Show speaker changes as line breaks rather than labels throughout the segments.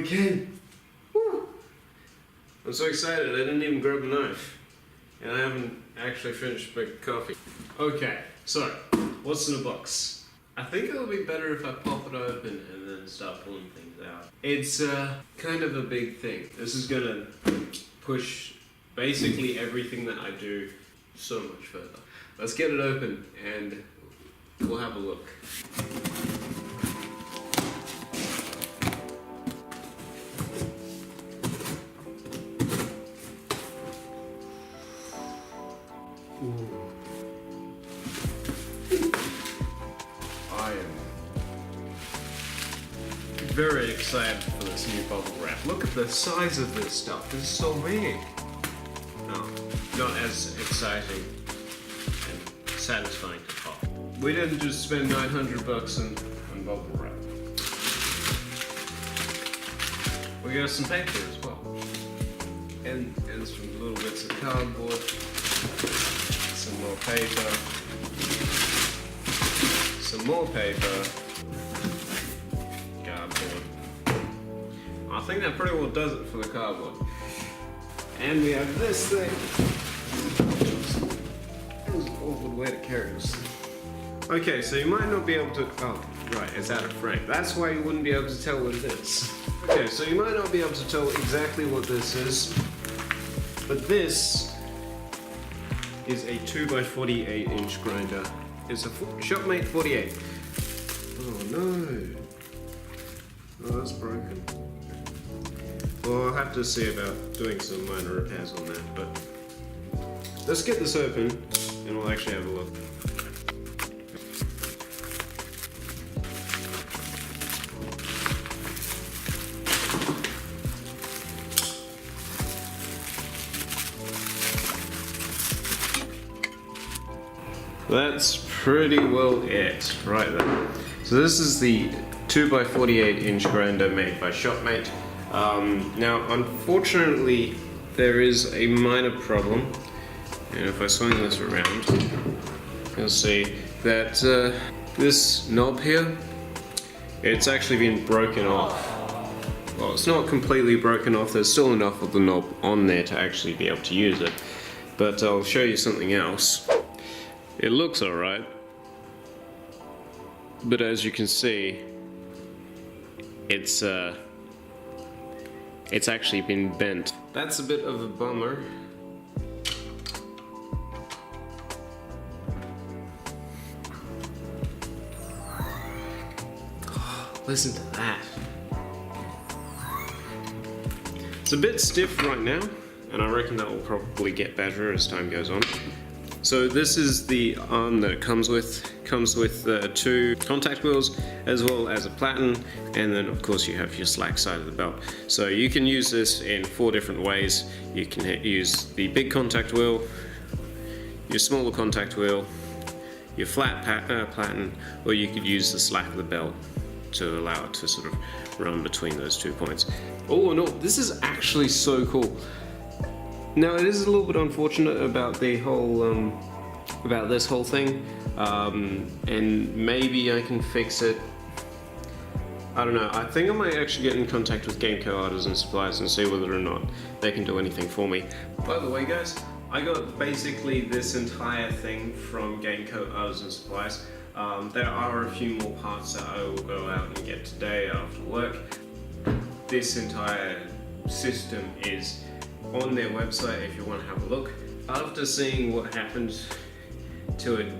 weekend. Woo. I'm so excited I didn't even grab a knife. And I haven't actually finished my coffee. Okay, so what's in the box? I think it'll be better if I pop it open and then start pulling things out. It's kind of a big thing. This is gonna push basically everything that I do so much further. Let's get it open and we'll have a look. Ooh. I am very excited for this new bubble wrap. Look at the size of this stuff. This is so big. No, not as exciting and satisfying to pop. We didn't just spend 900 bucks on bubble wrap. We got some paper as well. And some little bits of cardboard. Some more paper. Some more paper. Cardboard. I think that pretty well does it for the cardboard. And we have this thing. It was an awkward way to carry this. Okay, so you might not be able to. Oh, right, it's out of frame. That's why you wouldn't be able to tell what it is. Okay, so you might not be able to tell exactly what this is, but this is a 2x48 inch grinder. It's a Shopmate 48. Oh no. Oh, that's broken. Well, I'll have to see about doing some minor repairs on that, but let's get this open and we'll actually have a look. That's pretty well it right there. So this is the 2x48 inch grinder made by Shopmate. Now unfortunately there is a minor problem, and if I swing this around you'll see that this knob here, it's actually been broken off. Well, it's not completely broken off, there's still enough of the knob on there to actually be able to use it, but I'll show you something else. It looks alright, but as you can see, it's actually been bent. That's a bit of a bummer. Listen to that. It's a bit stiff right now, and I reckon that will probably get better as time goes on. So this is the arm that it comes with. Comes with 2 contact wheels as well as a platen, and then of course you have your slack side of the belt. So you can use this in 4 different ways. You can use the big contact wheel, your smaller contact wheel, your flat platen, or you could use the slack of the belt to allow it to sort of run between those 2 points. All in all, this is actually so cool. Now it is a little bit unfortunate about the whole, about this whole thing, and maybe I can fix it. I don't know. I think I might actually get in contact with Gameco Artisan Supplies and see whether or not they can do anything for me. By the way, guys, I got basically this entire thing from Gameco Artisan Supplies. There are a few more parts that I will go out and get today after work. This entire system is on their website if you want to have a look. After seeing what happened to it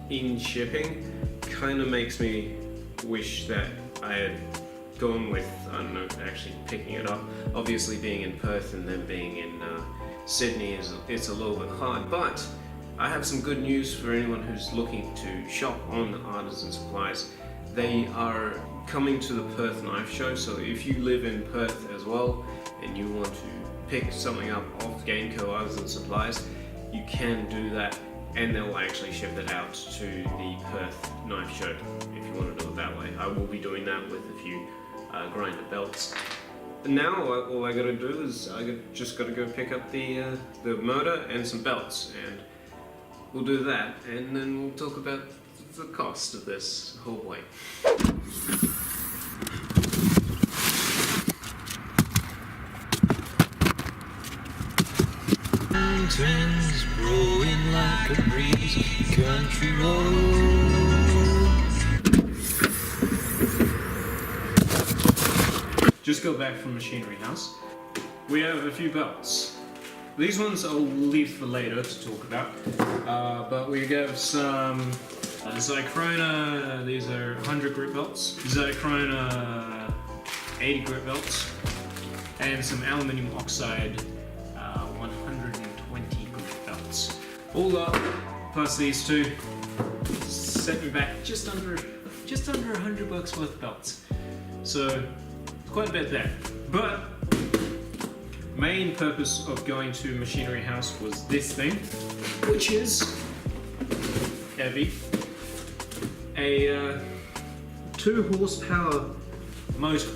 in shipping, kind of makes me wish that I had gone with, I don't know, actually picking it up. Obviously being in Perth and then being in Sydney, it's a little bit hard, but I have some good news for anyone who's looking to shop on Artisan Supplies. They are coming to the Perth Knife Show, so if you live in Perth as well and you want to pick something up off Gameco Artisan Supplies, you can do that, and they'll actually ship it out to the Perth Knife Show if you want to do it that way. I will be doing that with a few grinder belts. Now all I gotta do is just gotta go pick up the motor and some belts, and we'll do that, and then we'll talk about the cost of this whole way.
mountains blowing like a breeze, country road.
Just got back from Machinery House. We have a few belts. These ones I'll leave for later to talk about, but we have some Zycrona, these are 100 grit belts, Zycrona 80 grit belts, and some aluminium oxide 120 grit belts. All up, plus these two, set me back just under $100 worth of belts. So quite a bit there. But main purpose of going to Machinery House was this thing, which is heavy. A 2 horsepower motor.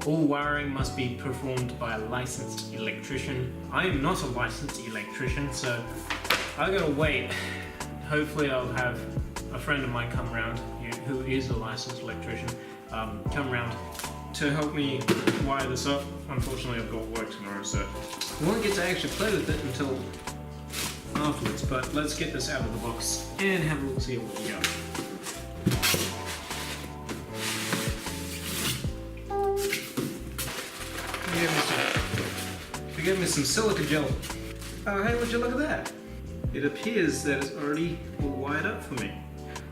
All wiring must be performed by a licensed electrician. I am not a licensed electrician, so I gotta wait. Hopefully I'll have a friend of mine come around who is a licensed electrician, come around to help me wire this up. Unfortunately I've got work tomorrow, so I won't get to actually play with it until afterwards, but let's get this out of the box and have a look, see what we got. Give me some silica gel. Oh, hey, would you look at that? It appears that it's already all wired up for me.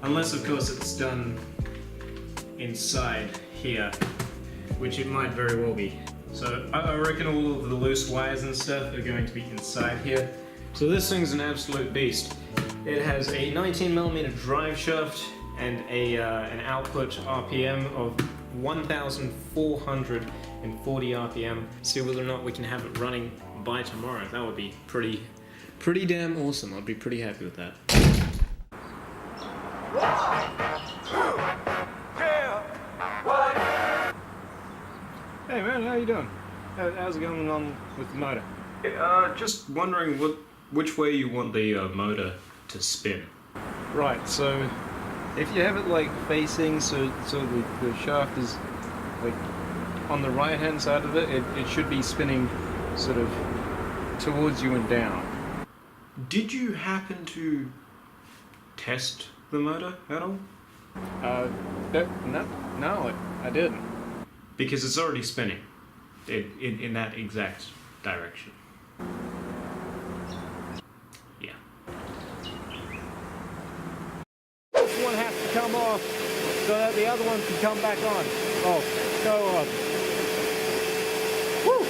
Unless, of course, it's done inside here, which it might very well be. So I reckon all of the loose wires and stuff are going to be inside here. So this thing's an absolute beast. It has a 19mm drive shaft and an output RPM of 1,440 RPM. See whether or not we can have it running by tomorrow. That would be pretty damn awesome. I'd be pretty happy with that. Hey man, how you doing? How's it going on with the motor? Just wondering which way you want the motor to spin. Right, so if you have it like facing, so the shaft is like on the right hand side of it, it should be spinning sort of towards you and down. Did you happen to test the motor at all? No, I didn't. Because it's already spinning in that exact direction. Yeah.
This one has to come off so that the other one can come back on. Oh, go on. Woo!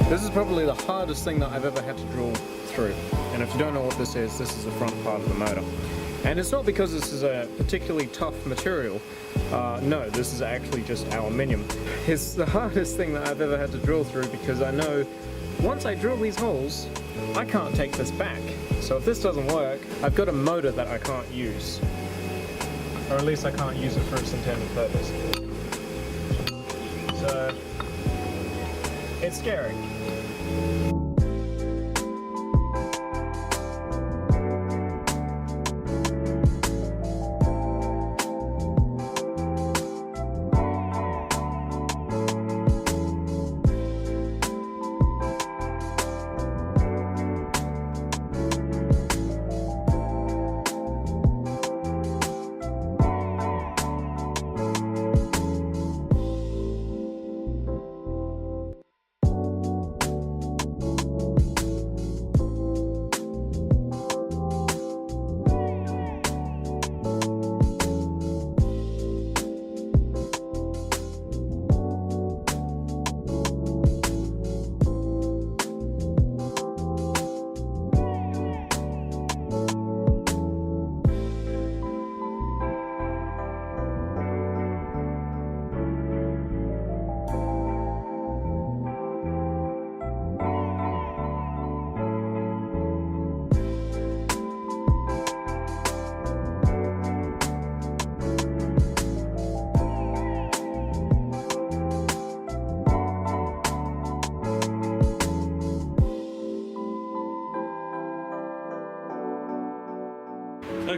This is probably the hardest thing that I've ever had to drill through. And if you don't know what this is the front part of the motor. And it's not because this is a particularly tough material. No, this is actually just aluminium. It's the hardest thing that I've ever had to drill through because I know once I drill these holes, I can't take this back. So if this doesn't work, I've got a motor that I can't use. Or at least I can't use it for its intended purpose. So it's scary.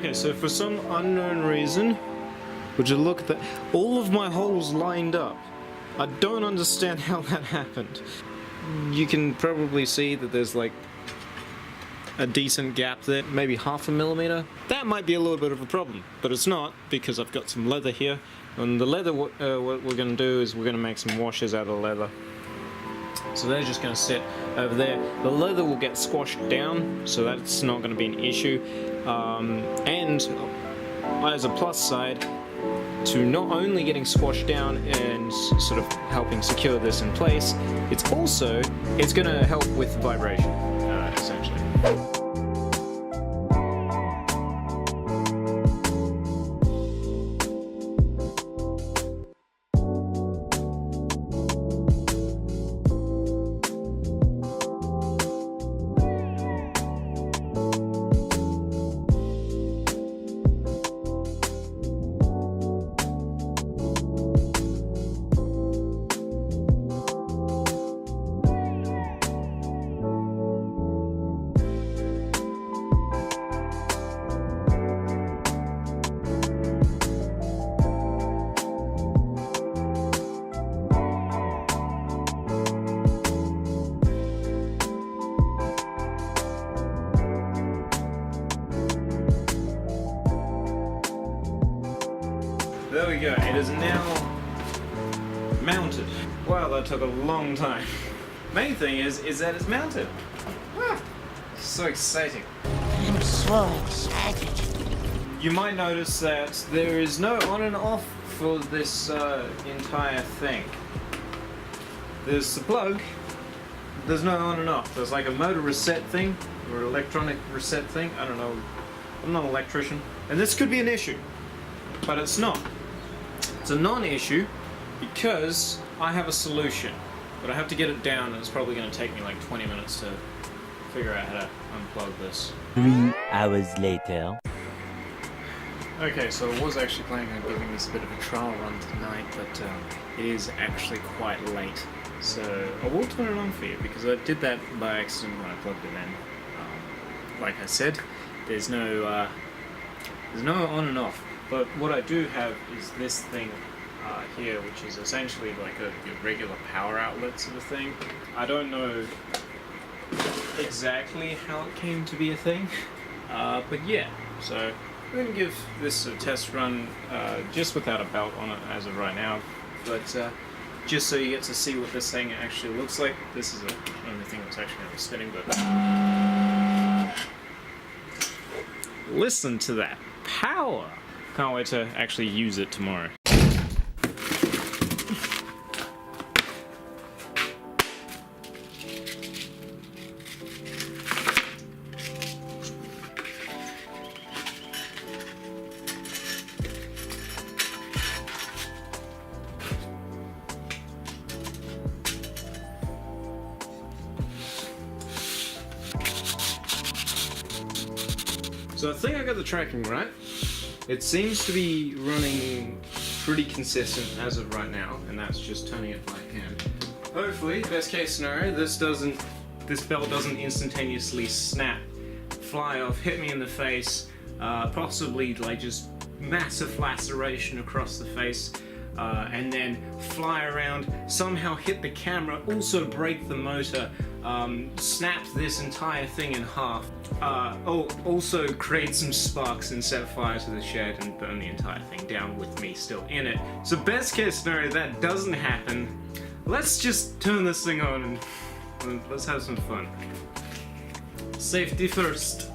Okay, so for some unknown reason, would you look at that? All of my holes lined up. I don't understand how that happened. You can probably see that there's like a decent gap there, maybe 0.5 millimeter. That might be a little bit of a problem, but it's not, because I've got some leather here. And the leather, what we're going to do is we're going to make some washes out of the leather. So they're just going to sit over there. The leather will get squashed down, so that's not going to be an issue. And as a plus side, to not only getting squashed down and sort of helping secure this in place, it's going to help with vibration, essentially. There we go, it is now mounted. Wow, that took a long time. Main thing is that it's mounted. Ah, so exciting.
I'm so excited.
You might notice that there is no on and off for this entire thing. There's the plug, there's no on and off. There's like a motor reset thing, or electronic reset thing, I don't know. I'm not an electrician. And this could be an issue, but it's not. It's a non-issue because I have a solution, but I have to get it down, and it's probably going to take me like 20 minutes to figure out how to unplug this.
3 hours later.
Okay, so I was actually planning on giving this a bit of a trial run tonight, but it is actually quite late. So I will turn it on for you, because I did that by accident when I plugged it in. Like I said, there's no on and off. But what I do have is this thing here, which is essentially like a regular power outlet sort of thing. I don't know exactly how it came to be a thing, but yeah. So we're going to give this a test run just without a belt on it as of right now, but just so you get to see what this thing actually looks like. This is the only thing that's actually going to be spinning, but listen to that power! Can't wait to actually use it tomorrow. So I think I got the tracking right. It seems to be running pretty consistent as of right now, and that's just turning it by hand. Hopefully, best case scenario, this belt doesn't instantaneously snap, fly off, hit me in the face, possibly like just massive laceration across the face, and then fly around, somehow hit the camera, also break the motor, snap this entire thing in half, also create some sparks and set fire to the shed and burn the entire thing down with me still in it. So best case scenario, that doesn't happen. Let's just turn this thing on and let's have some fun. Safety first.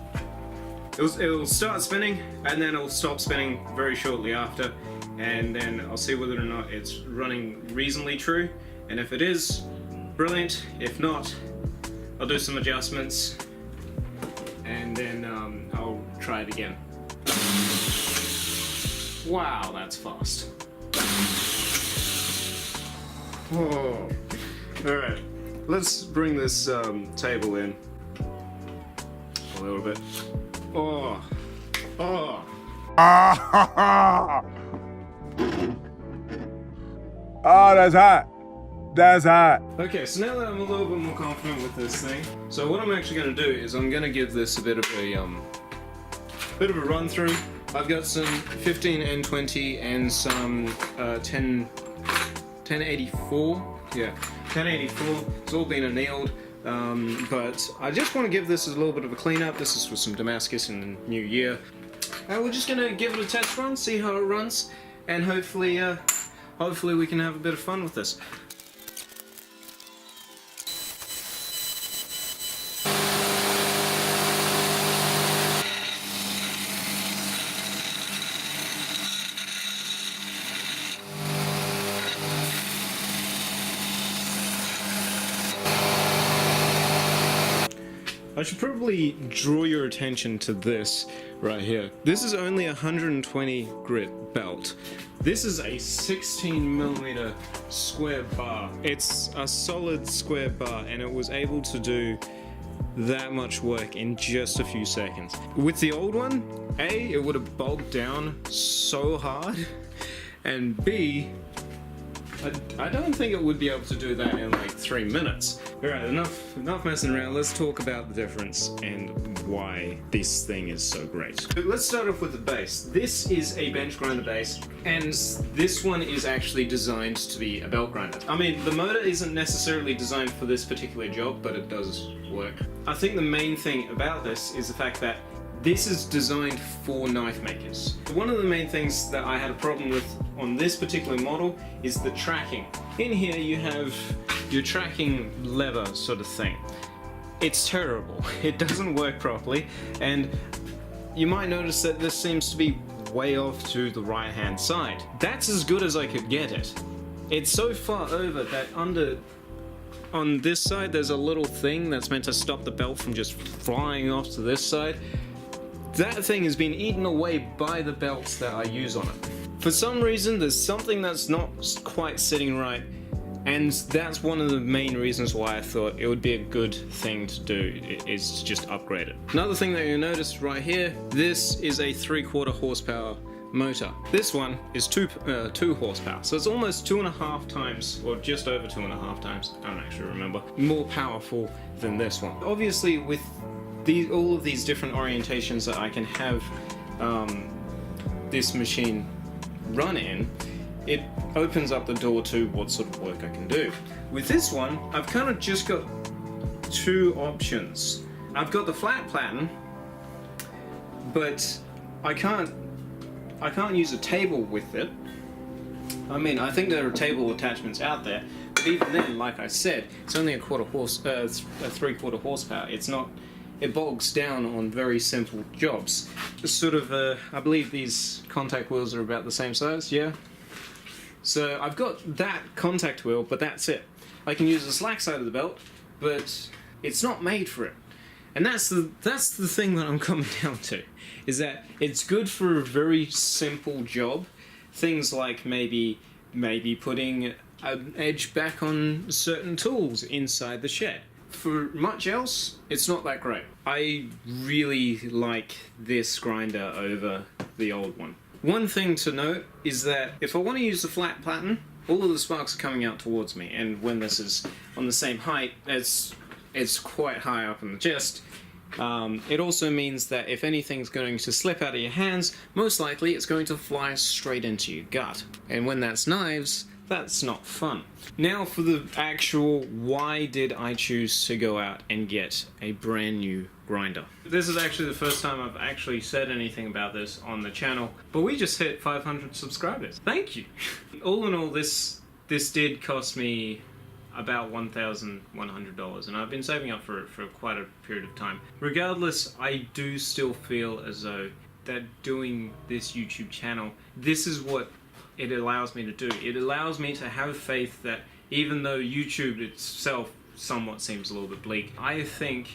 It'll start spinning, and then it'll stop spinning very shortly after, and then I'll see whether or not it's running reasonably true, and if it is, brilliant. If not, I'll do some adjustments, and then I'll try it again. Wow, that's fast. Oh. Alright, let's bring this table in a little bit. Oh. Oh.
Oh, that's hot. That's hot.
Okay, so now that I'm a little bit more confident with this thing, so what I'm actually going to do is I'm going to give this a bit of a bit of a run through. I've got some 15N20 and some 1084. Yeah, 1084. It's all been annealed. But I just want to give this a little bit of a clean up. This is for some Damascus in the new year. And we're just gonna give it a test run, see how it runs, and hopefully we can have a bit of fun with this. I should probably draw your attention to this right here. This is only a 120 grit belt. This is a 16mm square bar. It's a solid square bar, and it was able to do that much work in just a few seconds. With the old one, A, it would have bogged down so hard, and B, I don't think it would be able to do that in like 3 minutes. Alright, enough messing around. Let's talk about the difference and why this thing is so great. So let's start off with the base. This is a bench grinder base, and this one is actually designed to be a belt grinder. I mean, the motor isn't necessarily designed for this particular job, but it does work. I think the main thing about this is the fact that this is designed for knife makers. One of the main things that I had a problem with on this particular model is the tracking. In here you have your tracking lever sort of thing. It's terrible. It doesn't work properly, and you might notice that this seems to be way off to the right hand side. That's as good as I could get it. It's so far over that on this side there's a little thing that's meant to stop the belt from just flying off to this side. That thing has been eaten away by the belts that I use on it. For some reason, there's something that's not quite sitting right, and that's one of the main reasons why I thought it would be a good thing to do, is to just upgrade it. Another thing that you'll notice right here, this is a 3/4 horsepower motor. This one is 2 horsepower, so it's almost 2.5 times, or just over 2.5 times, I don't actually remember, more powerful than this one. Obviously, with all of these different orientations that I can have this machine run in, it opens up the door to what sort of work I can do. With this one, I've kind of just got 2 options. I've got the flat platen, but I can't use a table with it. I mean, I think there are table attachments out there, but even then, like I said, it's only a 3/4 horsepower. It bogs down on very simple jobs. Sort of, I believe these contact wheels are about the same size, yeah? So I've got that contact wheel, but that's it. I can use the slack side of the belt, but it's not made for it. And that's the thing that I'm coming down to, is that it's good for a very simple job. Things like maybe putting an edge back on certain tools inside the shed. For much else, it's not that great. I really like this grinder over the old one. One thing to note is that if I want to use the flat platen, all of the sparks are coming out towards me, and when this is on the same height, it's quite high up in the chest. It also means that if anything's going to slip out of your hands, most likely it's going to fly straight into your gut. And when that's knives, that's not fun. Now for the actual why did I choose to go out and get a brand new grinder. This is actually the first time I've actually said anything about this on the channel, but we just hit 500 subscribers. Thank you! All in all, this did cost me about $1,100, and I've been saving up for quite a period of time. Regardless, I do still feel as though that doing this YouTube channel, this is what it allows me to do. It allows me to have faith that even though YouTube itself somewhat seems a little bit bleak, I think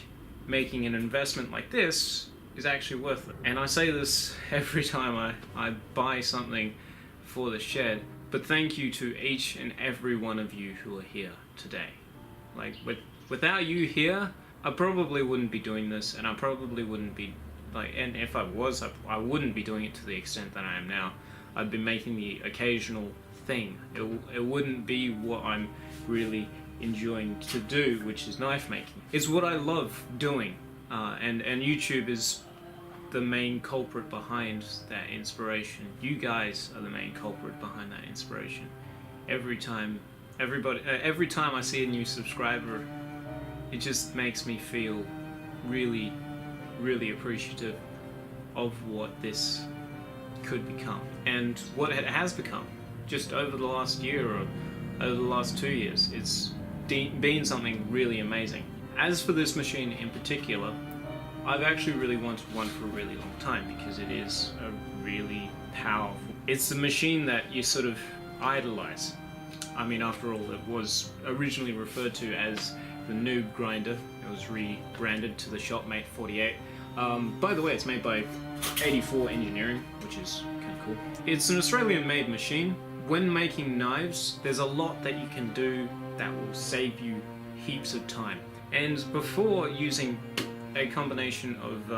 making an investment like this is actually worth it. And I say this every time I buy something for the shed, but thank you to each and every one of you who are here today. Like, without you here, I probably wouldn't be doing this, and I probably wouldn't be, and if I was, I wouldn't be doing it to the extent that I am now. I'd be making the occasional thing. It wouldn't be what I'm really enjoying to do, which is knife making. It's what I love doing, and YouTube is
the main culprit behind that inspiration. You guys are the main culprit behind that inspiration. Every time I see a new subscriber, it just makes me feel really, really appreciative of what this could become and what it has become just over the last year or over the last 2 years. It's been something really amazing. As for this machine in particular, I've actually really wanted one for a really long time because it is a really powerful. It's the machine that you sort of idolize. I mean, after all, it was originally referred to as the noob grinder. It was rebranded to the Shopmate 48. By the way, it's made by 84 Engineering, which is kind of cool. It's an Australian-made machine. When making knives, there's a lot that you can do that will save you heaps of time. And before using a combination of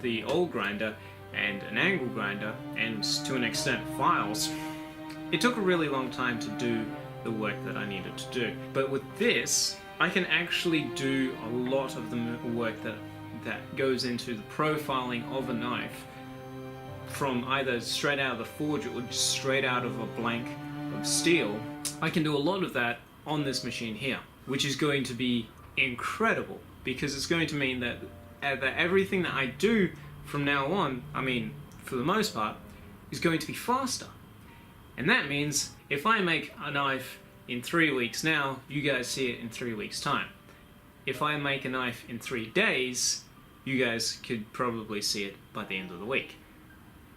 the old grinder and an angle grinder, and to an extent files, it took a really long time to do the work that I needed to do. But with this, I can actually do a lot of the work that goes into the profiling of a knife from either straight out of the forge or just straight out of a blank of steel. I can do a lot of that on this machine here, which is going to be incredible because it's going to mean that everything that I do from now on, I mean, for the most part, is going to be faster. And that means if I make a knife in 3 weeks now, you guys see it in 3 weeks' time. If I make a knife in 3 days, you guys could probably see it by the end of the week.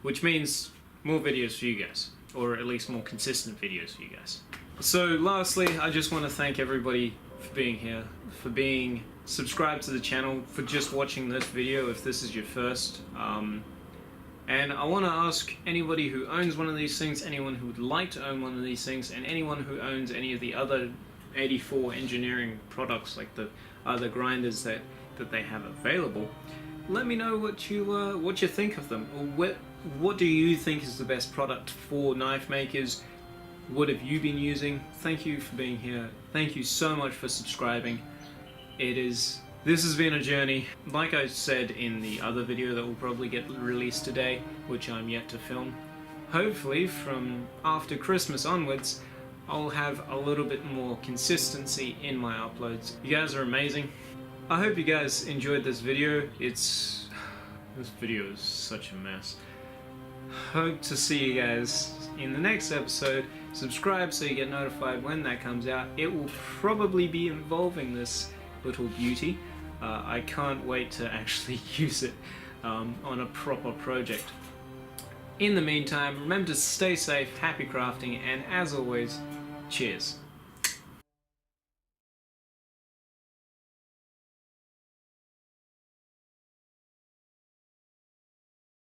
Which means more videos for you guys, or at least more consistent videos for you guys. So lastly, I just want to thank everybody for being here, for being subscribed to the channel, for just watching this video if this is your first. And I want to ask anybody who owns one of these things, anyone who would like to own one of these things, and anyone who owns any of the other 84 Engineering products, like the other grinders that they have available, let me know what you think of them, or what do you think is the best product for knife makers? What have you been using? Thank you for being here. Thank you so much for subscribing. This has been a journey. Like I said in the other video that will probably get released today, which I'm yet to film, hopefully from after Christmas onwards, I'll have a little bit more consistency in my uploads. You guys are amazing. I hope you guys enjoyed this video. This video is such a mess. Hope to see you guys in the next episode. Subscribe so you get notified when that comes out. It will probably be involving this little beauty. I can't wait to actually use it on a proper project. In the meantime, remember to stay safe, happy crafting, and as always, cheers.